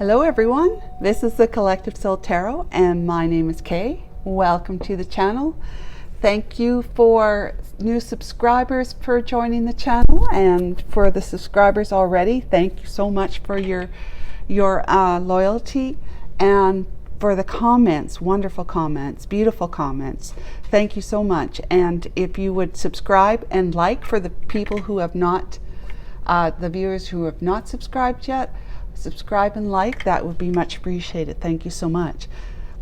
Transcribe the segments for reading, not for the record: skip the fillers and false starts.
Hello everyone, this is the Collective Soul Tarot and my name is Kay. Welcome to the channel. Thank you for new subscribers for joining the channel, and for the subscribers already, thank you so much for your loyalty, and for the comments, wonderful comments, beautiful comments. Thank you so much. And if you would subscribe and like for the people who have not, the viewers who have not subscribed yet, subscribe and like, that would be much appreciated. Thank you so much.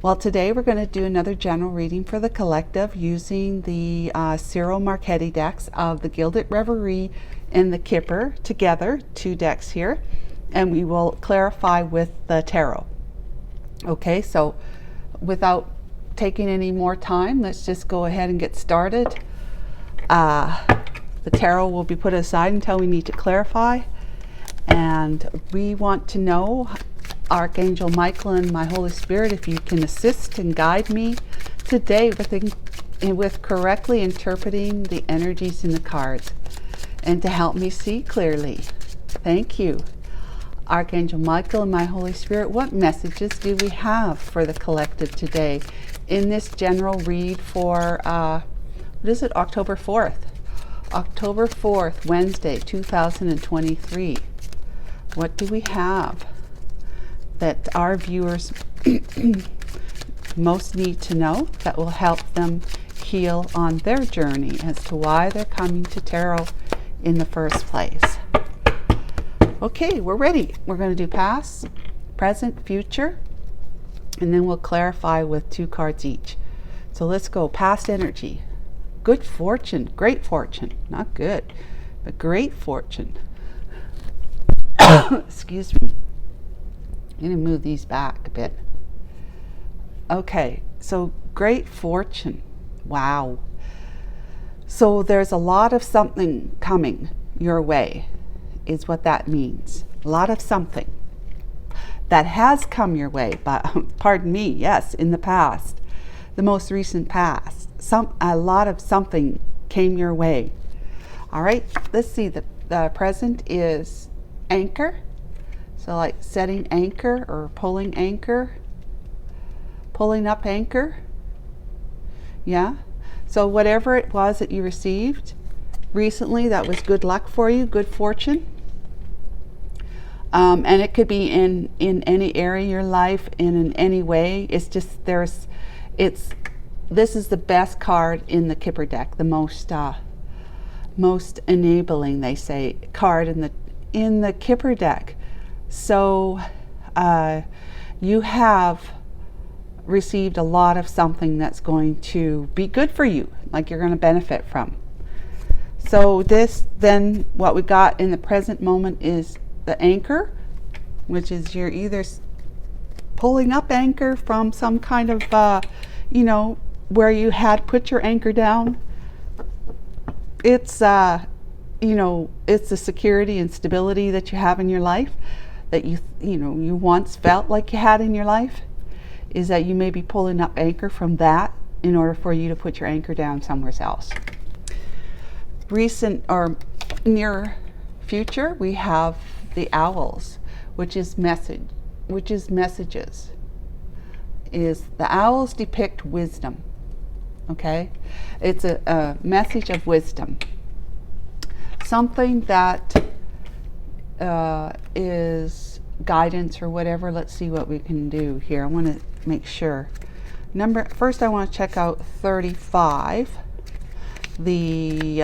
Well, today we're going to do another general reading for the collective using the Cyril Marchetti decks of the Gilded Reverie and the Kipper together, two decks here, and we will clarify with the tarot. Okay, so without taking any more time, let's just go ahead and get started. The tarot will be put aside until we need to clarify. And we want to know, Archangel Michael and my Holy Spirit, if you can assist and guide me today with correctly interpreting the energies in the cards and to help me see clearly. Thank you. Archangel Michael and my Holy Spirit, what messages do we have for the collective today in this general read for, what is it, October 4th? October 4th, Wednesday, 2023. What do we have that our viewers most need to know that will help them heal on their journey as to why they're coming to tarot in the first place? Okay, we're ready. We're going to do past, present, future, and then we'll clarify with two cards each. So let's go. Past energy. Good fortune, great fortune. Not good, but great fortune. Excuse me. I'm going to move these back a bit. Okay, so great fortune. Wow. So there's a lot of something coming your way, is what that means. A lot of something that has come your way, but pardon me, yes, in the past, the most recent past. A lot of something came your way. All right, let's see. The present is anchor. So like setting anchor or pulling anchor, pulling up anchor. Yeah. So whatever it was that you received recently that was good luck for you, good fortune. And it could be in any area of your life and in any way. It's just this is the best card in the Kipper deck, the most enabling, they say, card in the Kipper deck. So you have received a lot of something that's going to be good for you, like you're going to benefit from. So this, then what we got in the present moment is the anchor, which is you're either pulling up anchor from some kind of, where you had put your anchor down. It's, it's the security and stability that you have in your life that you once felt like you had in your life, is that you may be pulling up anchor from that in order for you to put your anchor down somewhere else. Recent or near future, we have the owls, which is messages. The owls depict wisdom. Okay, it's a message of wisdom. Something that is guidance or whatever. Let's see what we can do here. I want to make sure. First I want to check out 35, the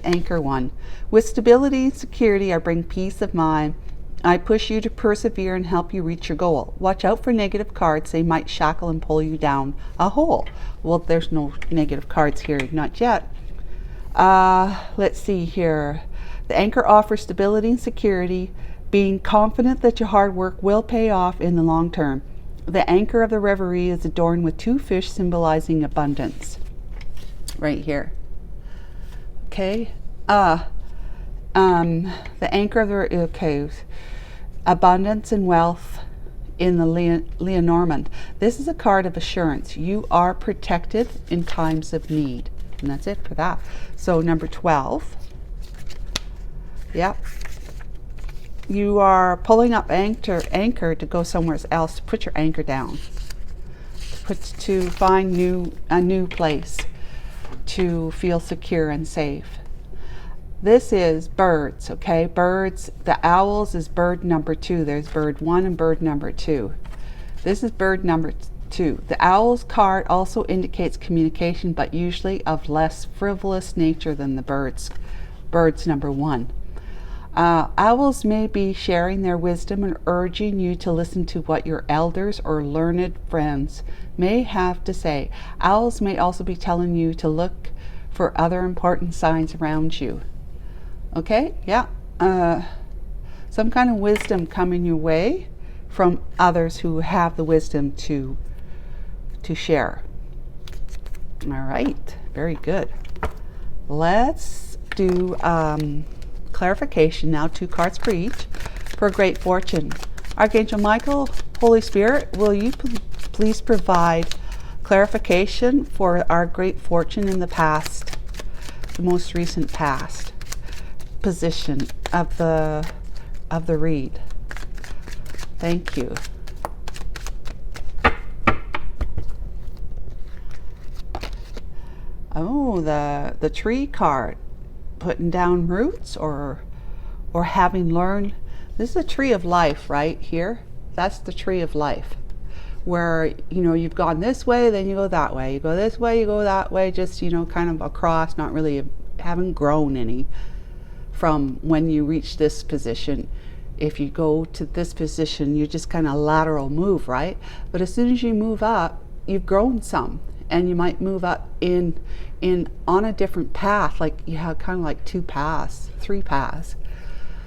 anchor one. With stability and security, I bring peace of mind. I push you to persevere and help you reach your goal. Watch out for negative cards. They might shackle and pull you down a hole. Well, there's no negative cards here, not yet. Let's see here. The anchor offers stability and security, being confident that your hard work will pay off in the long term. The anchor of the reverie is adorned with two fish symbolizing abundance. Right here. Okay. The anchor of the, abundance and wealth in the Lenormand. This is a card of assurance. You are protected in times of need. And that's it for that. So number 12. Yep. you are pulling up anchor to go somewhere else, to put your anchor down, to find a new place to feel secure and safe. This is birds, okay? Birds, the owls is bird number 2. There's bird 1 and bird number 2. This is bird number 2. The owl's card also indicates communication, but usually of less frivolous nature than the bird's number 1. Owls may be sharing their wisdom and urging you to listen to what your elders or learned friends may have to say. Owls may also be telling you to look for other important signs around you. Okay, yeah. Some kind of wisdom coming your way from others who have the wisdom to share. All right, very good. Let's do clarification now, 2 cards for each, for great fortune. Archangel Michael, Holy Spirit, will you please provide clarification for our great fortune in the past, the most recent past position of the read. Thank you. Oh, the tree card, putting down roots or having learned. This is a tree of life right here. That's the tree of life, where you've gone this way, then you go that way, you go this way, you go that way, just kind of across, not really, haven't grown any from when you reach this position. If you go to this position, you just kind of lateral move, right? But as soon as you move up, you've grown some, and you might move up in on a different path, like you have kind of like 2 paths, 3 paths.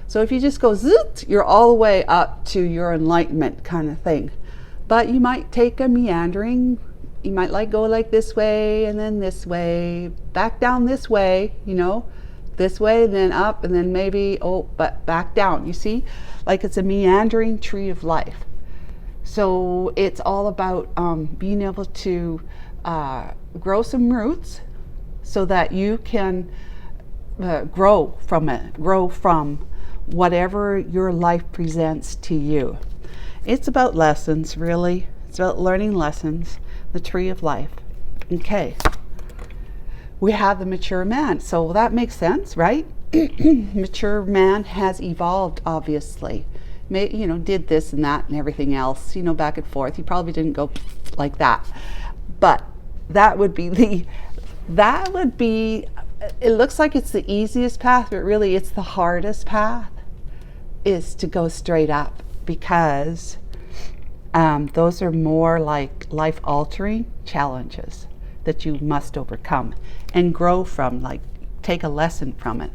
So if you just go zoot, you're all the way up to your enlightenment kind of thing. But you might take a meandering, you might go like this way and then this way, back down this way, this way, then up, and then maybe, but back down. You see, like it's a meandering tree of life. So it's all about being able to grow some roots so that you can grow from whatever your life presents to you. It's about lessons, really. It's about learning lessons, the tree of life. Okay. We have the mature man, so that makes sense, right? Mature man has evolved, obviously. Did this and that and everything else, back and forth. He probably didn't go like that, but that would be, it looks like it's the easiest path, but really it's the hardest path, is to go straight up, because those are more like life-altering challenges that you must overcome and grow from, like take a lesson from it.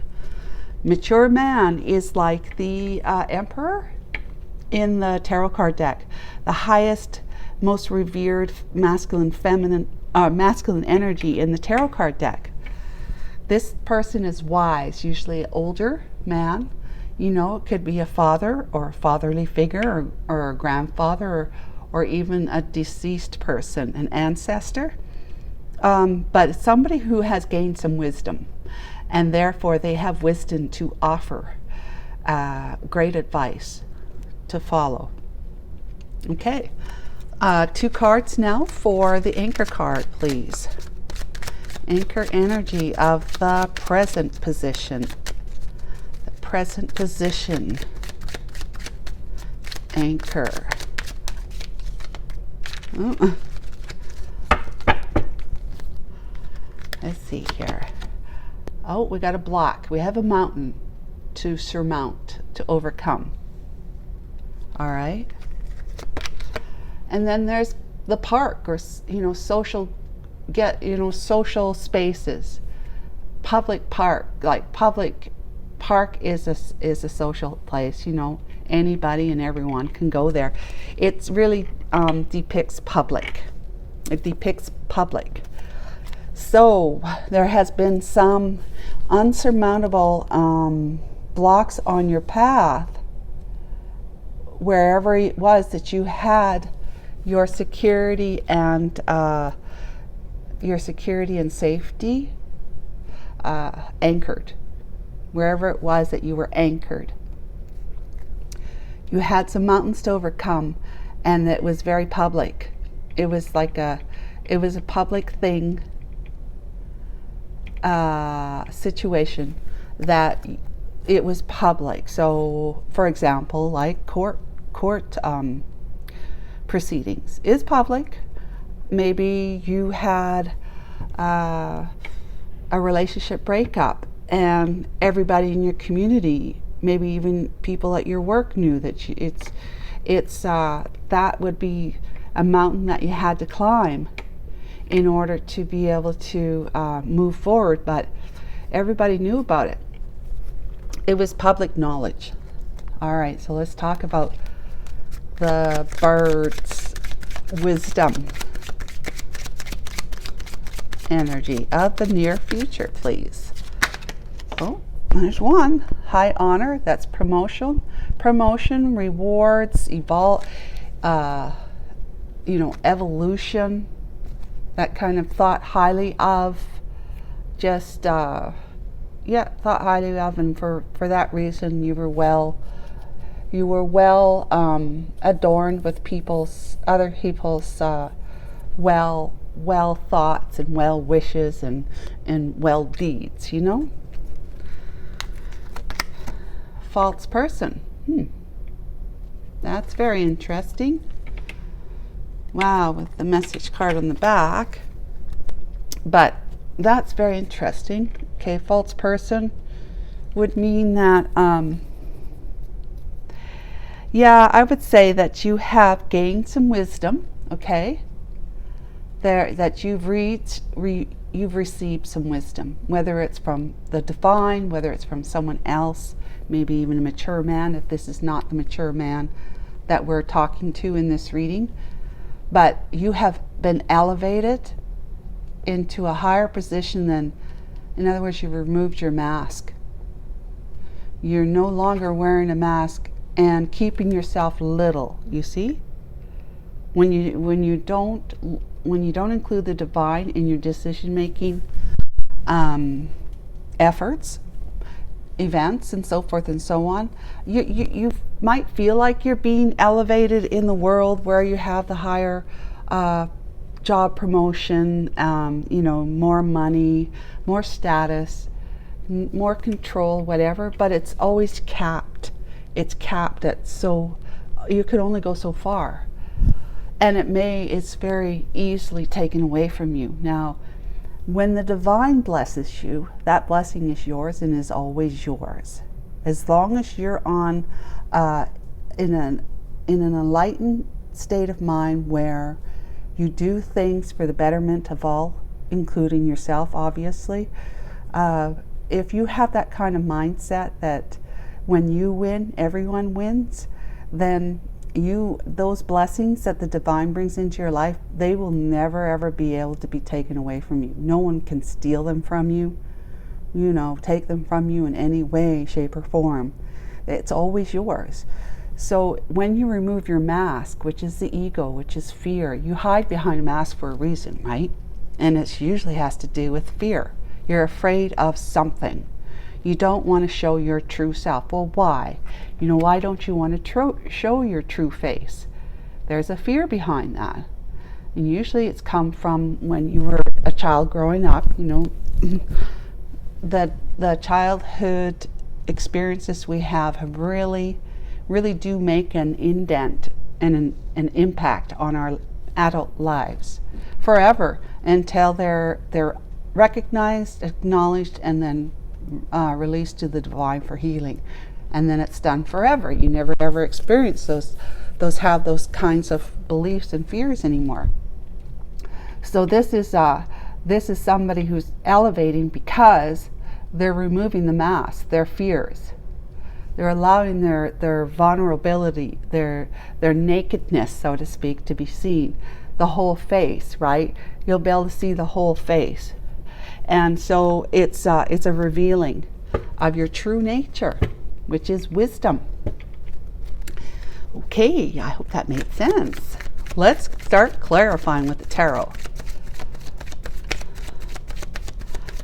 Mature man is like the emperor in the tarot card deck, the highest, most revered masculine energy in the tarot card deck. This person is wise, usually an older man. It could be a father or a fatherly figure, or a grandfather, or even a deceased person, an ancestor. But somebody who has gained some wisdom, and therefore they have wisdom to offer, great advice to follow. Okay, 2 cards now for the anchor card, please. Anchor energy of the present position. The present position. Anchor. Let's see here. Oh, we got a block. We have a mountain to surmount, to overcome. All right. And then there's the park, or social spaces. Public park, like public park is a social place. Anybody and everyone can go there. It's really depicts public. It depicts public. So there has been some unsurmountable blocks on your path, wherever it was that you had your security and safety anchored, wherever it was that you were anchored. You had some mountains to overcome, and it was very public. It was a public thing, situation, that it was public. So, for example, like court proceedings is public. Maybe you had a relationship breakup, and everybody in your community, maybe even people at your work, knew that that would be a mountain that you had to climb in order to be able to move forward. But everybody knew about it. It was public knowledge. All right, so let's talk about the birds' wisdom energy of the near future, please. Oh, there's one. High honor, that's promotion, rewards, evolution, that kind of thought highly of, thought highly of, and for that reason you were well adorned with other people's well thoughts and well wishes and well deeds, False person. That's very interesting. Wow, with the message card on the back. But that's very interesting. Okay, false person would mean that, I would say that you have gained some wisdom, okay? That you've received some wisdom, whether it's from the divine, whether it's from someone else, maybe even a mature man, if this is not the mature man that we're talking to in this reading. But you have been elevated into a higher position than, in other words, you've removed your mask. You're no longer wearing a mask and keeping yourself little, you see? When you don't include the divine in your decision-making efforts, events, and so forth and so on, you might feel like you're being elevated in the world, where you have the higher job promotion, more money, more status, more control, whatever, but it's always capped. It's capped at, so you could only go so far. And it's very easily taken away from you. Now, when the divine blesses you, that blessing is yours and is always yours. As long as you're on in an enlightened state of mind where you do things for the betterment of all, including yourself, obviously. If you have that kind of mindset that when you win, everyone wins, then those blessings that the divine brings into your life, they will never ever be able to be taken away from you. No one can steal them from you, take them from you in any way, shape, or form. It's always yours. So when you remove your mask, which is the ego, which is fear, you hide behind a mask for a reason, right? And it usually has to do with fear. You're afraid of something. You don't want to show your true self. Well, why? Why don't you want to show your true face? There's a fear behind that. And usually it's come from when you were a child growing up, the childhood experiences we have really do make an indent and an impact on our adult lives forever, until they're recognized, acknowledged, and then released to the divine for healing. And then it's done forever. You never ever experience those kinds of beliefs and fears anymore. So this is somebody who's elevating because they're removing the mask, their fears. They're allowing their vulnerability, their nakedness, so to speak, to be seen. The whole face, right? You'll be able to see the whole face. And so it's a revealing of your true nature, which is wisdom. Okay, I hope that made sense. Let's start clarifying with the tarot.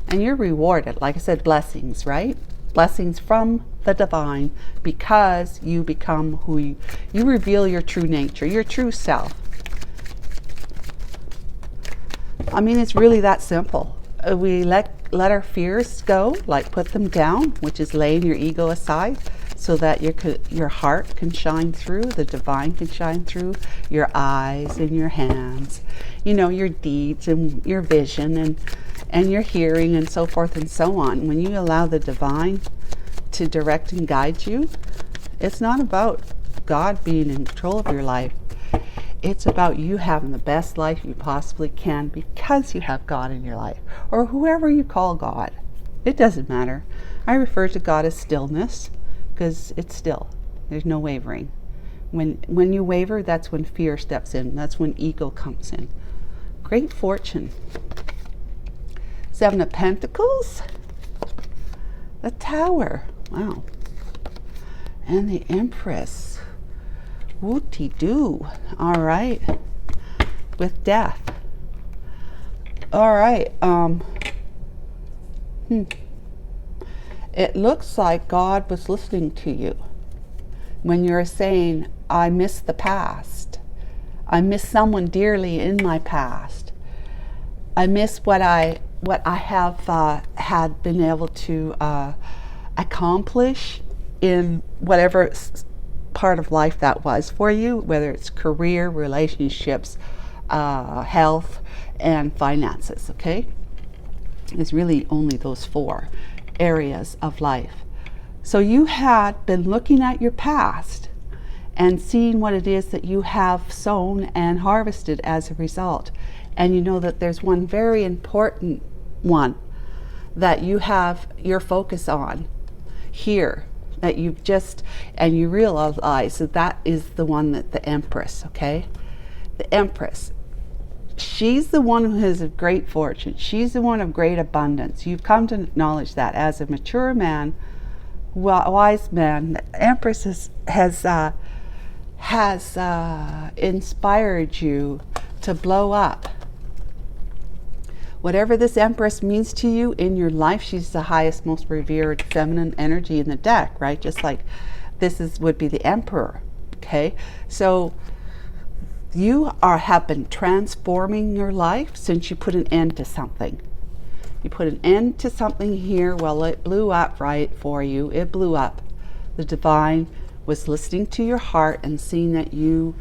And you're rewarded, like I said, blessings, right? blessings from the divine, because you become who you reveal your true nature, your true self. I mean, it's really that simple. We let our fears go, like put them down, which is laying your ego aside, so that your heart can shine through, the divine can shine through your eyes and your hands, your deeds and your vision and your hearing and so forth and so on. When you allow the divine to direct and guide you, it's not about God being in control of your life. It's about you having the best life you possibly can, because you have God in your life, or whoever you call God. It doesn't matter. I refer to God as stillness, because it's still. There's no wavering. When you waver, that's when fear steps in. That's when ego comes in. Great fortune. 7 of Pentacles. The Tower. Wow. And the Empress. Whoop-de-doo. All right. With death. All right. It looks like God was listening to you when you're saying, I miss the past. I miss someone dearly in my past. I miss what I have had been able to accomplish in whatever part of life that was for you, whether it's career, relationships, health, and finances, okay? It's really only those 4 areas of life. So you had been looking at your past and seeing what it is that you have sown and harvested as a result. And you know that there's one very important one that you have your focus on here, that you've just, and you realize that is the one, that the Empress, okay? The Empress. She's the one who has a great fortune. She's the one of great abundance. You've come to acknowledge that as a mature man, wise man. The Empress has inspired you to blow up. Whatever this Empress means to you in your life, she's the highest, most revered feminine energy in the deck, right? Just like would be the Emperor, okay? So you have been transforming your life since you put an end to something. You put an end to something here. Well, it blew up right for you. It blew up. The divine was listening to your heart and seeing that you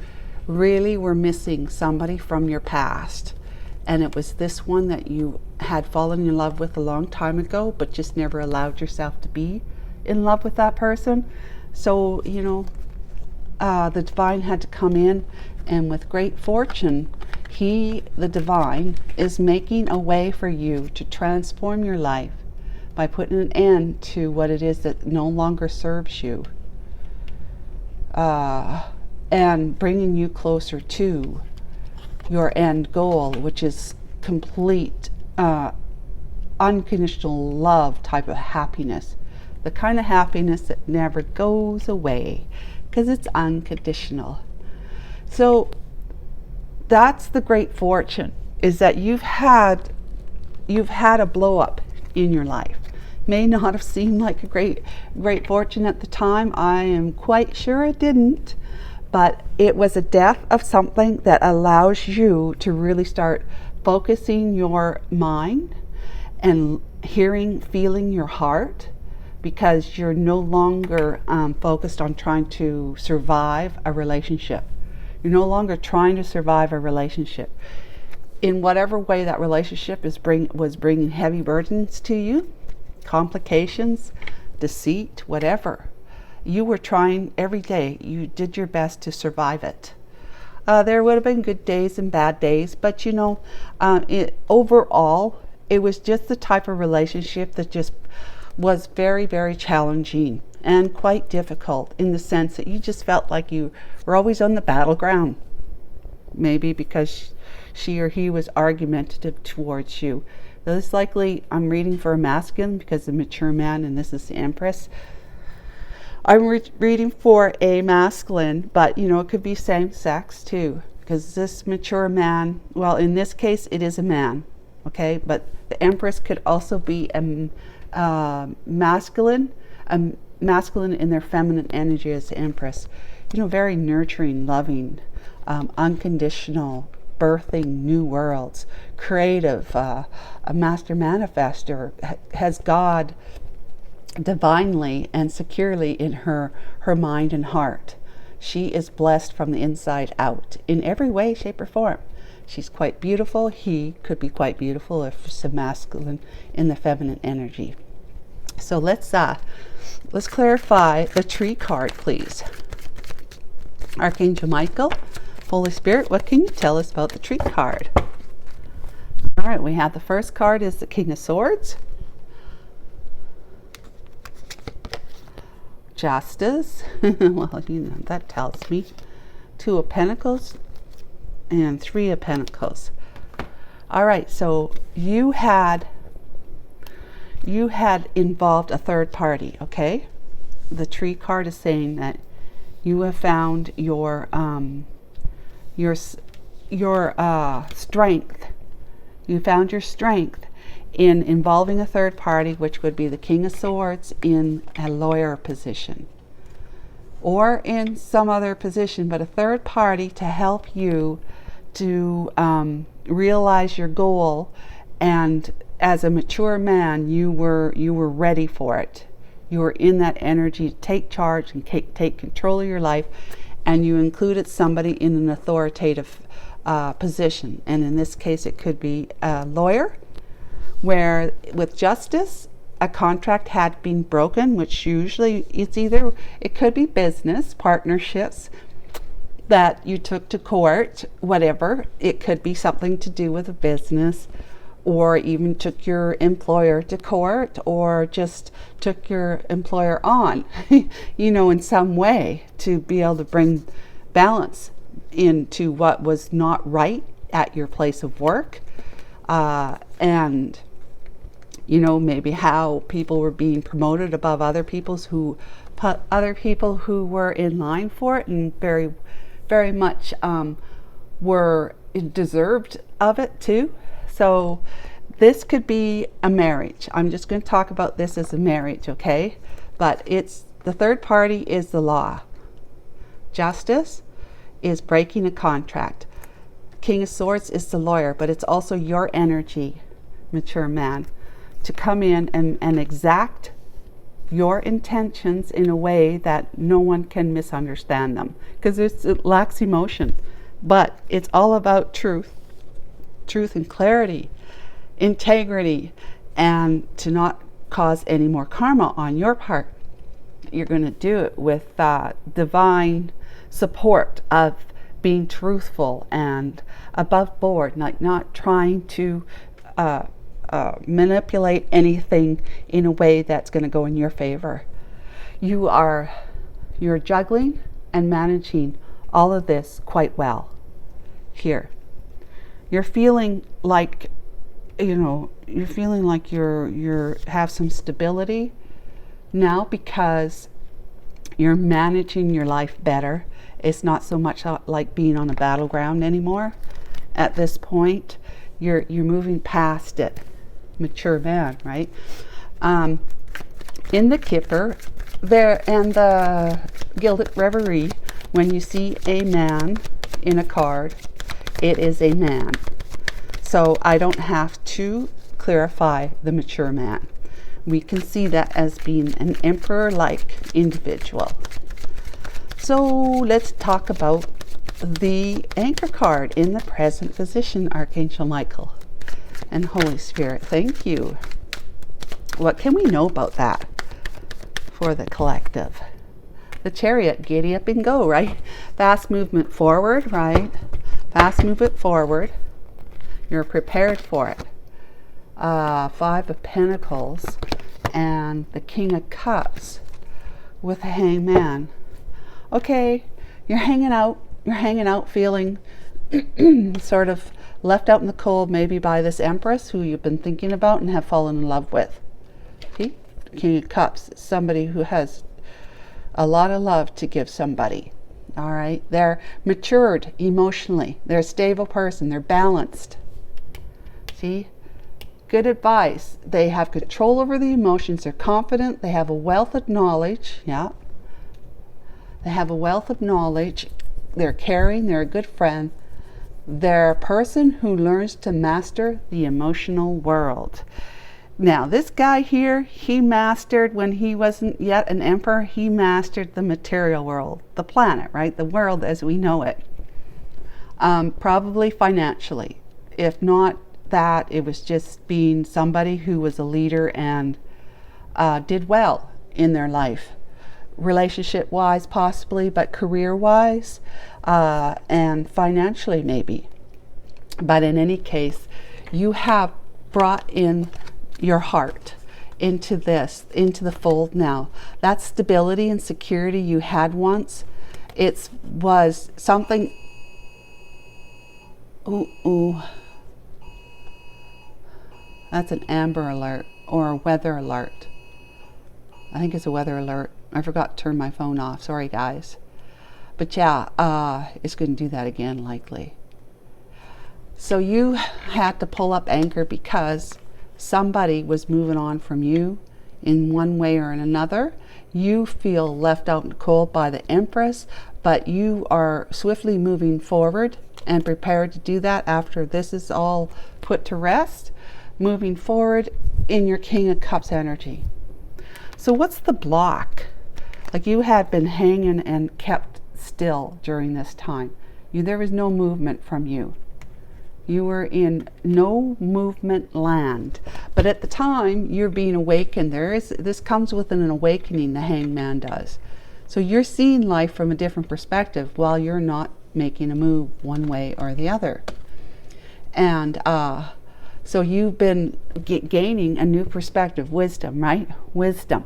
really were missing somebody from your past. And it was this one that you had fallen in love with a long time ago, but just never allowed yourself to be in love with that person. So, the divine had to come in, and with great fortune, the divine, is making a way for you to transform your life by putting an end to what it is that no longer serves you, and bringing you closer to your end goal, which is complete unconditional love type of happiness, the kind of happiness that never goes away because it's unconditional. So that's the great fortune, is that you've had a blow up in your life. May not have seemed like a great fortune at the time. I am quite sure it didn't. But it was a death of something that allows you to really start focusing your mind and feeling your heart, because you're no longer focused on trying to survive a relationship. You're no longer trying to survive a relationship. In whatever way that relationship was bringing heavy burdens to you, complications, deceit, whatever. You were trying every day. You did your best to survive it. There would have been good days and bad days, but overall, it was just the type of relationship that just was very, very challenging and quite difficult, in the sense that you just felt like you were always on the battleground. Maybe because she or he was argumentative towards you. Most likely, I'm reading for a masculine because the mature man, and this is the Empress. I'm reading for a masculine, but it could be same sex too, because this mature man, well, in this case it is a man, okay, but the Empress could also be masculine, masculine in their feminine energy as the Empress. You know, very nurturing, loving, unconditional, birthing new worlds, creative, a master manifester, has God divinely and securely in her mind and heart. She is blessed from the inside out in every way, shape, or form. She's quite beautiful. He could be quite beautiful if it's a masculine in the feminine energy. So let's clarify the tree card, please. Archangel Michael, Holy Spirit, what can you tell us about the tree card? All right, we have the first card is the King of Swords. Justice. Well, you know, that tells me. Two of Pentacles and Three of Pentacles. All right, so you had involved a third party, okay? The tree card is saying that you have found your strength. You found your strength in involving a third party, which would be the King of Swords, in a lawyer position or in some other position, but a third party to help you to realize your goal. And as a mature man, you were ready for it. You were in that energy to take charge and take control of your life, and you included somebody in an authoritative position. And in this case, it could be a lawyer, where with justice, a contract had been broken, which usually it could be business partnerships that you took to court, whatever. It could be something to do with a business, or even took your employer to court, or just took your employer on, you know, in some way to be able to bring balance into what was not right at your place of work. And you know, maybe how people were being promoted above other people who were in line for it, and very, very much were deserved of it too. So this could be a marriage. I'm just going to talk about this as a marriage, okay? But it's the third party is the law. Justice is breaking a contract. King of Swords is the lawyer, but it's also your energy, mature man, to come in and exact your intentions in a way that no one can misunderstand them, because it lacks emotion. But it's all about truth and clarity, integrity, and to not cause any more karma on your part. You're going to do it with divine support of being truthful and above board, not trying to manipulate anything in a way that's going to go in your favor. You're juggling and managing all of this quite well here. You're feeling like, you know, you're have some stability now, because you're managing your life better. It's not so much like being on a battleground anymore. At this point, you're moving past it. Mature man, right? In the Kipper there and the Gilded Reverie, when you see a man in a card, it is a man. So I don't have to clarify the mature man. We can see that as being an emperor-like individual. So let's talk about the Anchor card in the present position, Archangel Michael and Holy Spirit. Thank you. What can we know about that for the collective? The Chariot, giddy up and go, right? Fast movement forward, right? Fast movement forward. You're prepared for it. Five of Pentacles and the King of Cups with the Hangman. Okay, you're hanging out feeling sort of left out in the cold, maybe by this Empress who you've been thinking about and have fallen in love with. See? King of Cups, somebody who has a lot of love to give somebody. All right, they're matured emotionally. They're a stable person. They're balanced. See? good advice. They have control over the emotions. They're confident. They have a wealth of knowledge. Yeah. They have a wealth of knowledge. They're caring. They're a good friend. They're a person who learns to master the emotional world. Now, this guy here, he mastered, when he wasn't yet an emperor, he mastered the material world, the planet, right? The world as we know it. Probably financially. If not that, it was just being somebody who was a leader and did well in their life. Relationship-wise, possibly, but career-wise, and financially, maybe. But in any case, you have brought in your heart into this, into the fold now. That stability and security you had once, it was something. Ooh. That's an amber alert or a weather alert. I think it's a weather alert. I forgot to turn my phone off. Sorry, guys. But yeah, it's going to do that again, likely. So you had to pull up anchor because somebody was moving on from you in one way or another. You feel left out in the cold by the Empress, but you are swiftly moving forward and prepared to do that after this is all put to rest, moving forward in your King of Cups energy. So what's the block? Like, you had been hanging and kept still during this time. There was no movement from you. You were in no movement land. But at the time, you're being awakened. This comes with an awakening, the Hangman does. So you're seeing life from a different perspective while you're not making a move one way or the other. And so you've been gaining a new perspective, wisdom, right? Wisdom.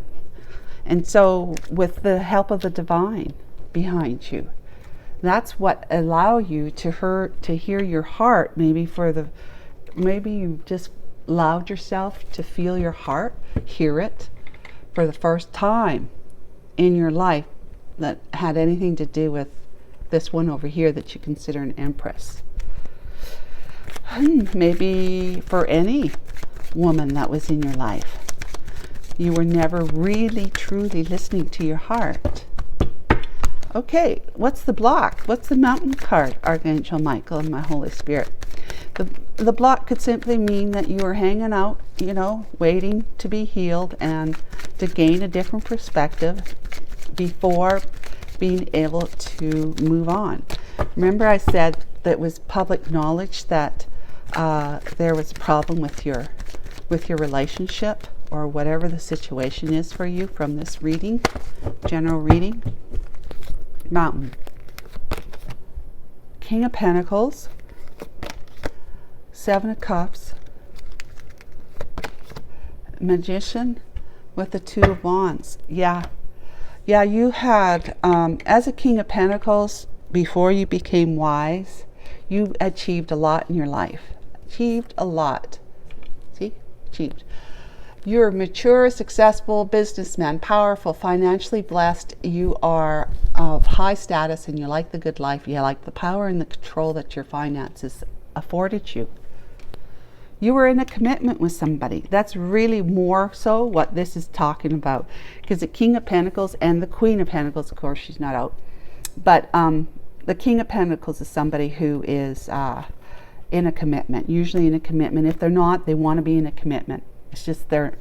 And so with the help of the divine behind you, that's what allow you to hear your heart. Maybe you just allowed yourself to feel your heart, hear it for the first time in your life that had anything to do with this one over here that you consider an Empress. Maybe for any woman that was in your life, you were never really truly listening to your heart. Okay, what's the block? What's the mountain card, Archangel Michael and my Holy Spirit? The block could simply mean that you were hanging out, waiting to be healed and to gain a different perspective before being able to move on. Remember I said that it was public knowledge that there was a problem with your relationship or whatever the situation is for you from this reading, general reading. Mountain, King of Pentacles, Seven of Cups, Magician with the Two of Wands. Yeah, you had, as a King of Pentacles, before you became wise, you achieved a lot in your life. Achieved a lot. See? Achieved. You're a mature, successful businessman, powerful, financially blessed. You are of high status and you like the good life. You like the power and the control that your finances afforded you. You were in a commitment with somebody. That's really more so what this is talking about. Because the King of Pentacles and the Queen of Pentacles, of course, she's not out. But the King of Pentacles is somebody who is in a commitment, usually in a commitment. If they're not, they want to be in a commitment. It's just they're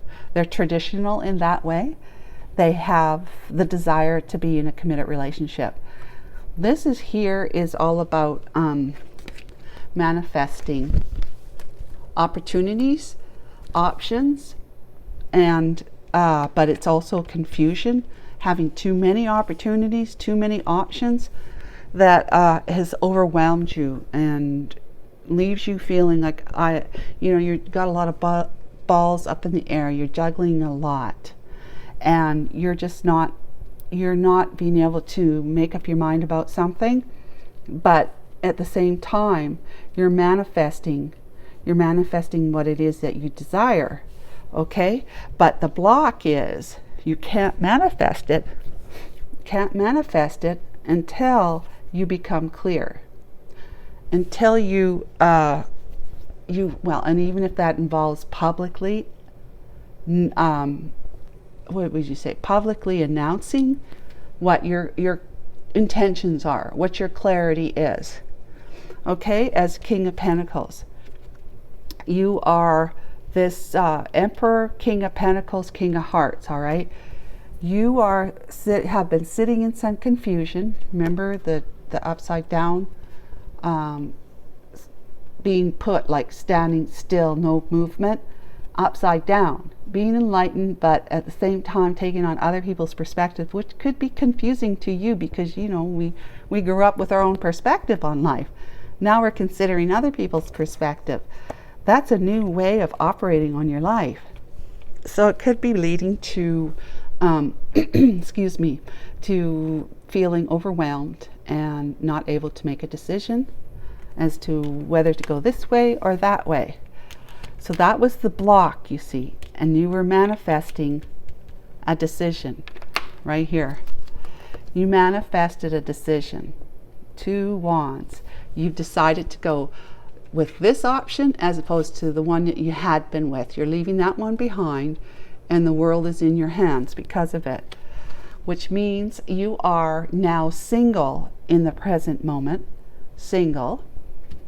traditional in that way. They have the desire to be in a committed relationship. This is all about manifesting opportunities, options, and but it's also confusion, having too many opportunities, too many options that has overwhelmed you and leaves you feeling like you've got a lot of balls up in the air. You're juggling a lot, and you're not being able to make up your mind about something, but at the same time you're manifesting what it is that you desire. Okay, but the block is you can't manifest it until you become clear, until you and even if that involves publicly, what would you say, publicly announcing what your intentions are, what your clarity is. Okay, as King of Pentacles, you are this Emperor, King of Pentacles, King of Hearts. All right, you have been sitting in some confusion. Remember the upside down, being put like standing still, no movement, upside down, being enlightened, but at the same time taking on other people's perspective, which could be confusing to you because, you know, we grew up with our own perspective on life. Now we're considering other people's perspective. That's a new way of operating on your life. So it could be leading to, excuse me, to feeling overwhelmed and not able to make a decision as to whether to go this way or that way. So that was the block, you see, and you were manifesting a decision right here. You manifested a decision. 2 wands. You've decided to go with this option as opposed to the one that you had been with. You're leaving that one behind, and the world is in your hands because of it, which means you are now single in the present moment. Single,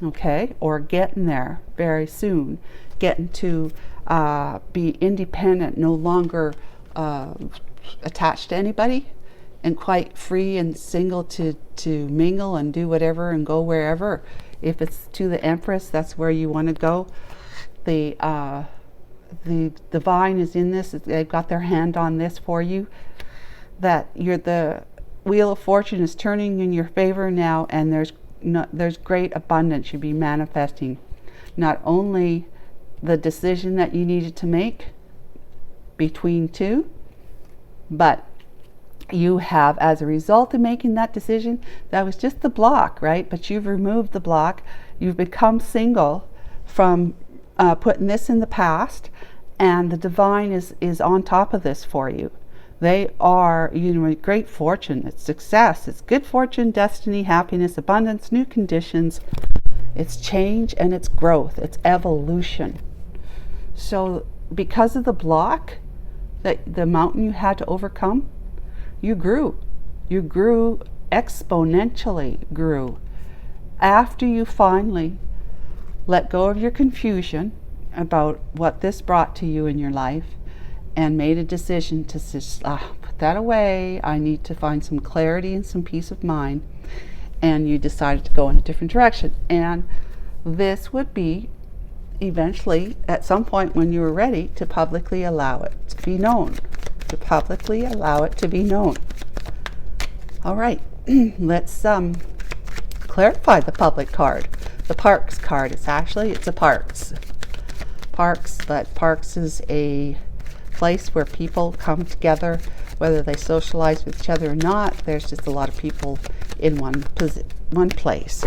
okay, or getting there very soon, getting to be independent, no longer attached to anybody, and quite free and single to mingle and do whatever and go wherever. If it's to the Empress, that's where you want to go. The divine is in this. They've got their hand on this for you. That the Wheel of Fortune is turning in your favor now, and there's great abundance you'll be manifesting. Not only the decision that you needed to make between two, but you have, as a result of making that decision, that was just the block, right? But you've removed the block. You've become single from putting this in the past, and the divine is on top of this for you. They are, great fortune. It's success. It's good fortune, destiny, happiness, abundance, new conditions. It's change and it's growth. It's evolution. So because of the block, the mountain you had to overcome, you grew. You grew exponentially, grew. After you finally let go of your confusion about what this brought to you in your life and made a decision to just put that away. I need to find some clarity and some peace of mind. And you decided to go in a different direction. And this would be eventually, at some point when you were ready, to publicly allow it to be known. To publicly allow it to be known. All right, let's clarify the public card. The Parks card. It's a Parks. But Parks is a place where people come together, whether they socialize with each other or not. There's just a lot of people in one place.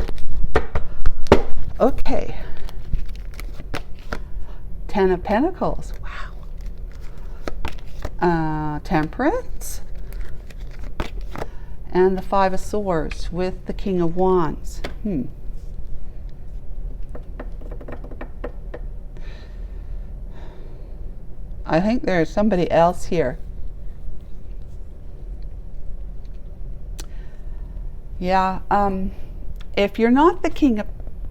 Okay. 10 of Pentacles. Wow. Temperance. And the 5 of Swords with the King of Wands. I think there's somebody else here. Yeah, if you're not the King of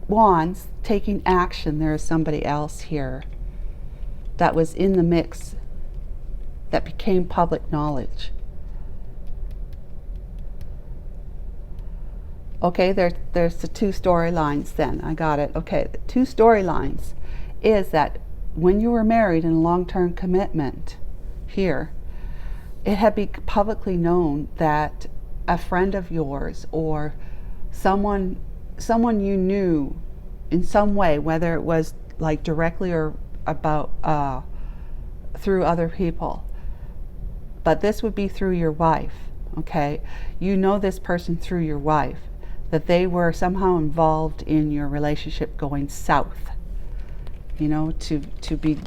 Wands taking action, there is somebody else here that was in the mix that became public knowledge. Okay, there's the 2 storylines then. I got it. Okay, the 2 storylines is that when you were married in a long-term commitment here, it had been publicly known that a friend of yours or someone you knew in some way, whether it was like directly or about through other people, but this would be through your wife. Okay, you know this person through your wife, that they were somehow involved in your relationship going south, to be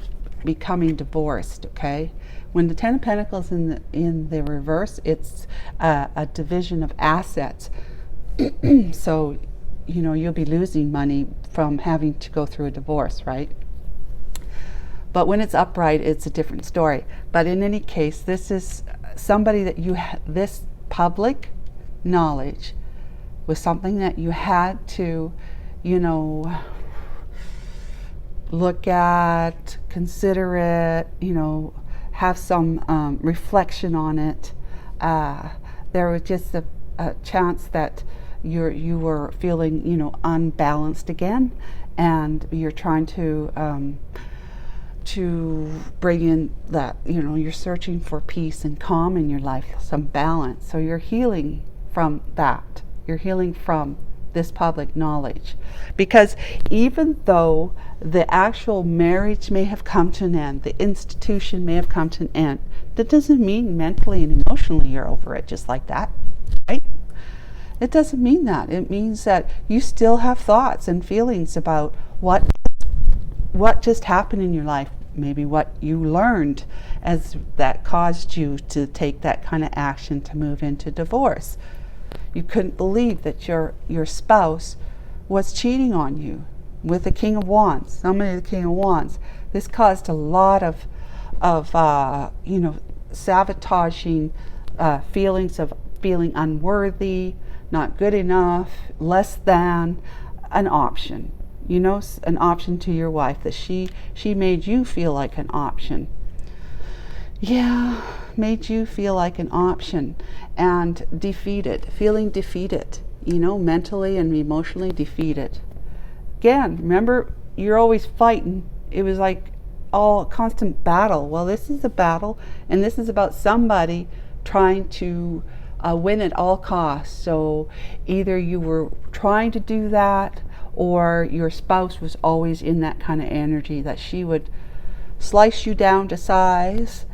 becoming divorced. Okay, when the 10 of Pentacles in the reverse, it's a division of assets. So you'll be losing money from having to go through a divorce, right? But when it's upright, it's a different story. But in any case, this is somebody that this public knowledge was something that you had to, look at, consider it, have some reflection on it. There was just a chance that you were feeling, unbalanced again, and you're trying to bring in that, you're searching for peace and calm in your life, some balance. So you're healing from that. You're healing from this public knowledge. Because even though the actual marriage may have come to an end, the institution may have come to an end, that doesn't mean mentally and emotionally you're over it just like that, right? It doesn't mean that. It means that you still have thoughts and feelings about what just happened in your life, maybe what you learned as that caused you to take that kind of action to move into divorce. You couldn't believe that your spouse was cheating on you with the King of Wands, somebody the King of Wands. This caused a lot of sabotaging feelings of feeling unworthy, not good enough, less than, an option. An option to your wife, that she made you feel like an option. Yeah, made you feel like an option, and feeling defeated, mentally and emotionally defeated. Again, remember, you're always fighting. It was like all constant battle. Well, this is a battle, and this is about somebody trying to win at all costs. So either you were trying to do that, or your spouse was always in that kind of energy that she would slice you down to size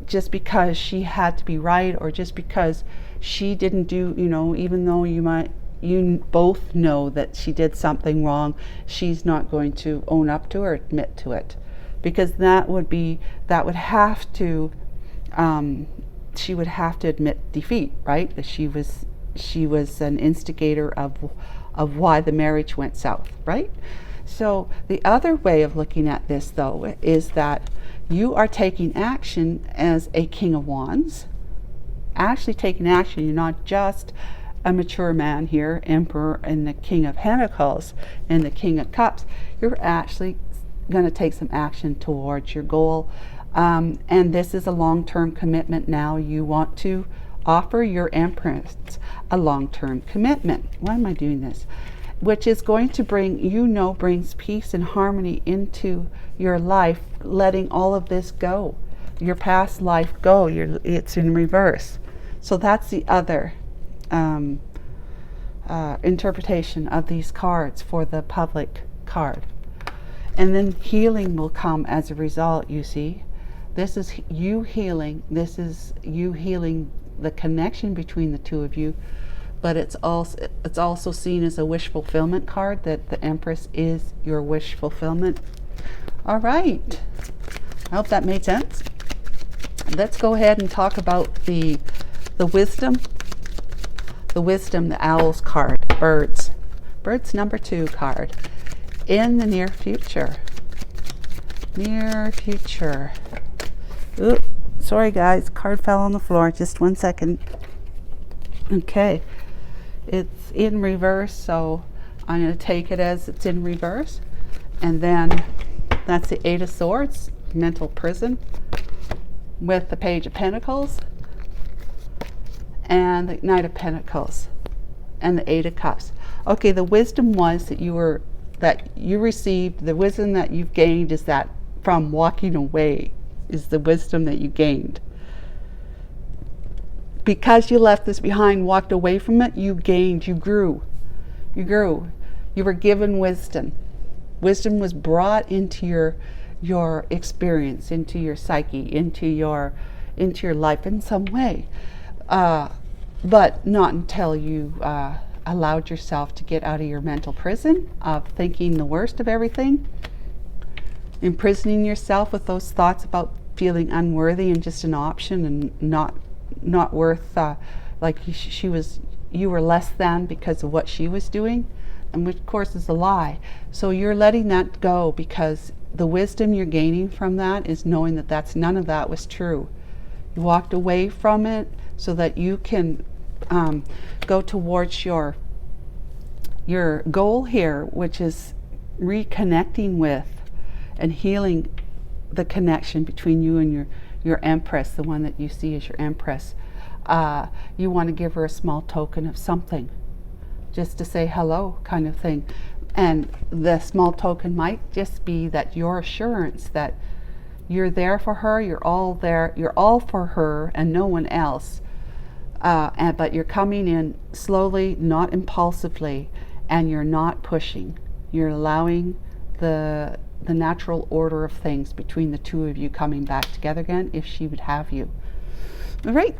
just because she had to be right, or just because she didn't do, even though you both know that she did something wrong, she's not going to own up to or admit to it, because she would have to admit defeat, right? That she was an instigator of why the marriage went south, right? So the other way of looking at this, though, is that you are taking action as a King of Wands. Actually taking action. You're not just a mature man here, Emperor and the King of Pentacles and the King of Cups. You're actually going to take some action towards your goal. And this is a long-term commitment now. You want to offer your Empress a long-term commitment. Why am I doing this? Which is going to brings peace and harmony into your life, letting all of this go. Your past life go. It's in reverse. So that's the other interpretation of these cards for the public card. And then healing will come as a result, you see. This is you healing. This is you healing the connection between the two of you, but it's also seen as a wish fulfillment card, that the Empress is your wish fulfillment. All right, I hope that made sense. Let's go ahead and talk about the wisdom, the Owl's card, birds number 2 card, in the near future. Oops. Sorry guys, card fell on the floor. Just 1 second. Okay, it's in reverse, so I'm going to take it as it's in reverse. And then that's the 8 of Swords, mental prison, with the Page of Pentacles, and the Knight of Pentacles, and the 8 of Cups. Okay, the wisdom was that you received, the wisdom that you've gained is that from walking away is the wisdom that you gained. Because you left this behind, walked away from it, you gained, you grew. You were given wisdom. Wisdom was brought into your experience, into your psyche, into your life in some way. But not until you allowed yourself to get out of your mental prison of thinking the worst of everything, imprisoning yourself with those thoughts about feeling unworthy and just an option and not worth, like she was you were less than because of what she was doing, and which of course is a lie. So you're letting that go, because the wisdom you're gaining from that is knowing that none of that was true. You walked away from it so that you can go towards your goal here, which is reconnecting with and healing the connection between you and your empress, the one that you see as your empress. You want to give her a small token of something, just to say hello, kind of thing. And the small token might just be that your assurance that you're there for her, you're all there, you're all for her and no one else. But you're coming in slowly, not impulsively, and you're not pushing. You're allowing the natural order of things between the two of you coming back together again, if she would have you. All right,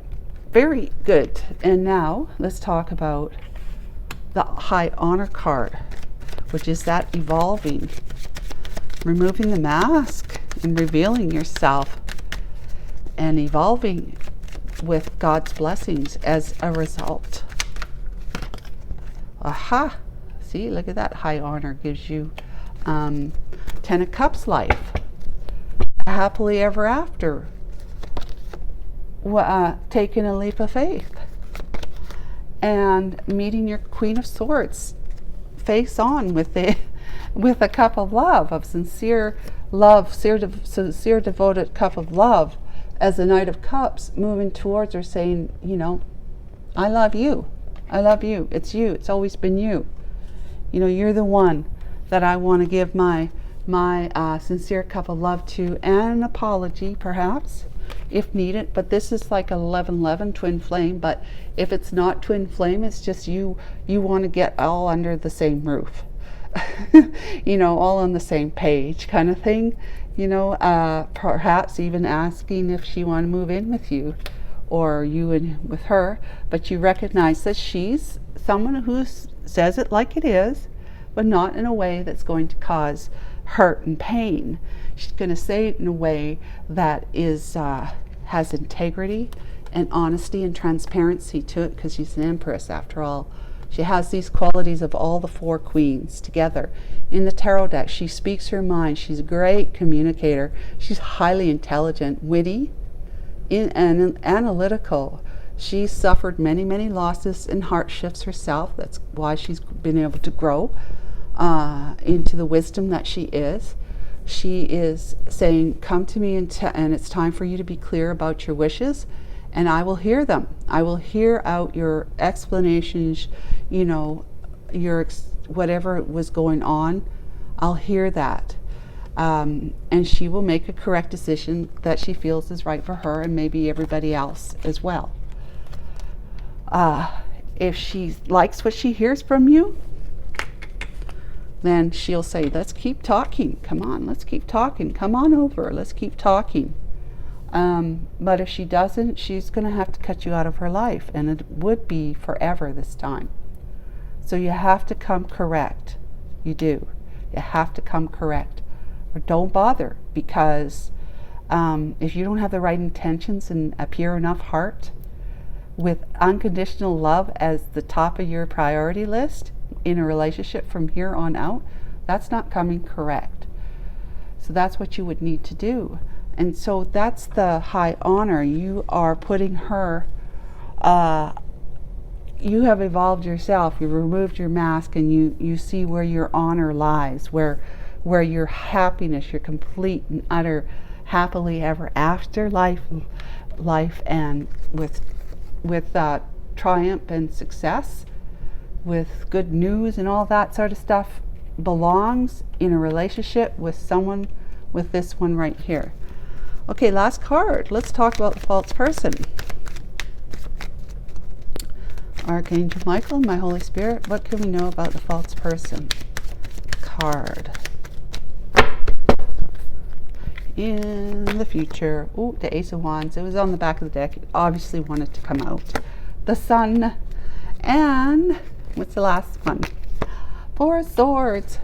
very good. And now let's talk about the High Honor card, which is that evolving, removing the mask and revealing yourself and evolving with God's blessings as a result. Aha! See, look at that. High Honor gives you Ten of Cups life, happily ever after, taking a leap of faith, and meeting your Queen of Swords face on with a cup of love, of sincere love, sincere devoted cup of love, as the Knight of Cups moving towards her, saying, I love you. I love you. It's you. It's always been you. You're the one that I want to give my sincere cup of love to, and an apology perhaps if needed. But this is like 11-11 twin flame. But if it's not twin flame, it's just you want to get all under the same roof, all on the same page kind of thing. Perhaps even asking if she want to move in with you, or you in with her. But you recognize that she's someone who says it like it is, but not in a way that's going to cause hurt and pain. She's going to say it in a way that is has integrity and honesty and transparency to it, because she's an empress after all. She has these qualities of all the four queens together. In the tarot deck, she speaks her mind. She's a great communicator. She's highly intelligent, witty, and analytical. She's suffered many, many losses and hardships herself. That's why she's been able to grow into the wisdom that she is. She is saying, come to me and it's time for you to be clear about your wishes, and I will hear them. I will hear out your explanations, whatever was going on. I'll hear that. And she will make a correct decision that she feels is right for her and maybe everybody else as well. If she likes what she hears from you, then she'll say, let's keep talking. Come on, let's keep talking. Come on over, let's keep talking. But if she doesn't, she's going to have to cut you out of her life, and it would be forever this time. So you have to come correct. You do. You have to come correct. Or don't bother, because if you don't have the right intentions and a pure enough heart, with unconditional love as the top of your priority list in a relationship from here on out, that's not coming correct. So that's what you would need to do. And so that's the High Honor. You are putting her, you have evolved yourself. You've removed your mask, and you see where your honor lies, where your happiness, your complete and utter happily ever after life and with triumph and success, with good news and all that sort of stuff, belongs in a relationship with someone, with this one right here. Okay, last card. Let's talk about the false person. Archangel Michael, my Holy Spirit, what can we know about the false person? Card. In the future. Oh, the Ace of Wands. It was on the back of the deck. It obviously wanted to come out. The Sun. And what's the last one? Four of Swords.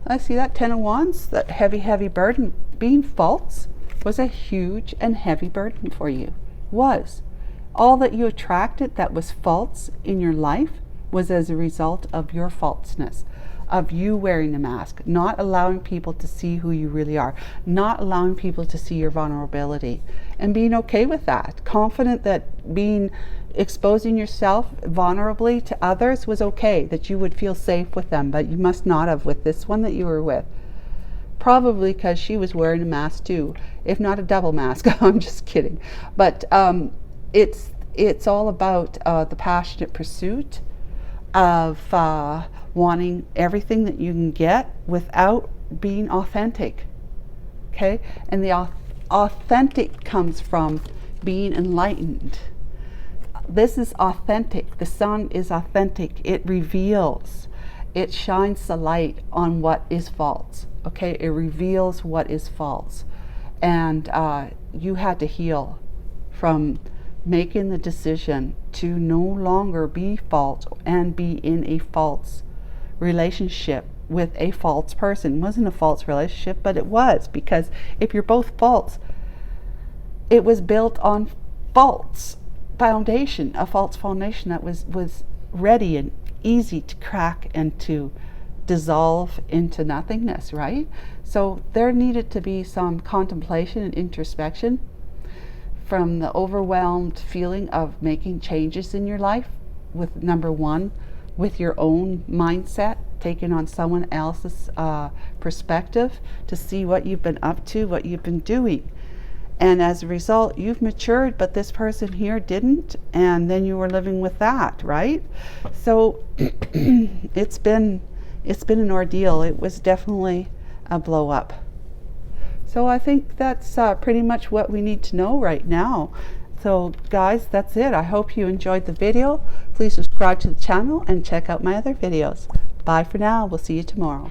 I see that. 10 of Wands. That heavy burden. Being false was a huge and heavy burden for you. Was. All that you attracted that was false in your life was as a result of your falseness, of you wearing a mask, not allowing people to see who you really are, not allowing people to see your vulnerability, and being okay with that, confident that exposing yourself vulnerably to others was okay, that you would feel safe with them, but you must not have with this one that you were with. Probably because she was wearing a mask too, if not a double mask. I'm just kidding. But it's all about the passionate pursuit of wanting everything that you can get without being authentic. Okay? And the authentic comes from being enlightened. This is authentic. The sun is authentic. It reveals. It shines the light on what is false. Okay? It reveals what is false. And you had to heal from making the decision to no longer be false and be in a false relationship with a false person. It wasn't a false relationship, but it was, because if you're both false, it was built on false foundation, a false foundation that was ready and easy to crack and to dissolve into nothingness, right? So there needed to be some contemplation and introspection from the overwhelmed feeling of making changes in your life, with number one, with your own mindset, taking on someone else's perspective to see what you've been up to, what you've been doing. And as a result, you've matured, but this person here didn't, and then you were living with that, right? So it's been an ordeal. It was definitely a blow up. So I think that's pretty much what we need to know right now. So guys, that's it. I hope you enjoyed the video. Please subscribe to the channel and check out my other videos. Bye for now. We'll see you tomorrow.